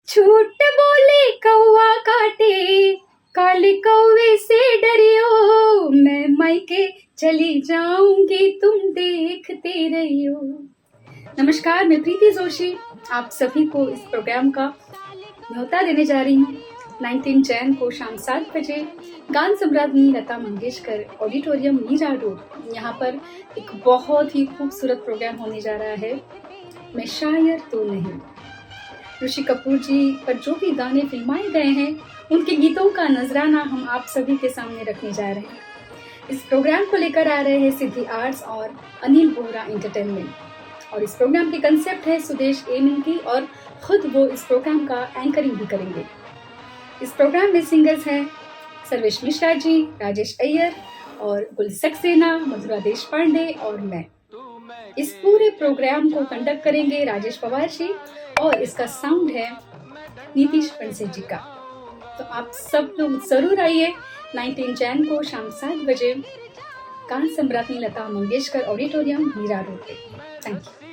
झूठ बोले कौवा काटे, काले कौवे से डरियो, मैं मायके चली जाऊंगी तुम देखते रहियो। नमस्कार, मैं प्रीति जोशी आप सभी को इस प्रोग्राम का न्योता देने जा रही हूँ। 19 जैन को शाम 7 बजे गान सम्राज्ञी लता मंगेशकर ऑडिटोरियम मीरा रोड, यहाँ पर एक बहुत ही खूबसूरत प्रोग्राम होने जा रहा है। मैं शायर तो नहीं, ऋषि कपूर जी पर जो भी गाने फिल्माए गए हैं उनके गीतों का नजराना हम आप सभी के सामने रखने जा रहे हैं। इस प्रोग्राम को लेकर आ रहे हैं सिद्धि आर्ट्स और अनिल बोहरा एंटरटेनमेंट, और इस प्रोग्राम की कंसेप्ट है सुदेश एमिन की, और खुद वो इस प्रोग्राम का एंकरिंग भी करेंगे। इस प्रोग्राम में सिंगर्स हैं सर्वेश मिश्रा जी, राजेश अय्यर और गुल सक्सेना, मधुरा देशपांडे और मैं। इस पूरे प्रोग्राम को कंडक्ट करेंगे राजेश पवार जी, और इसका साउंड है नीतीश पंसे जी का। तो आप सब लोग जरूर आइए 19 जैन को शाम 7 बजे गान सम्राज्ञी लता मंगेशकर ऑडिटोरियम मीरा रोड पे। Thank you.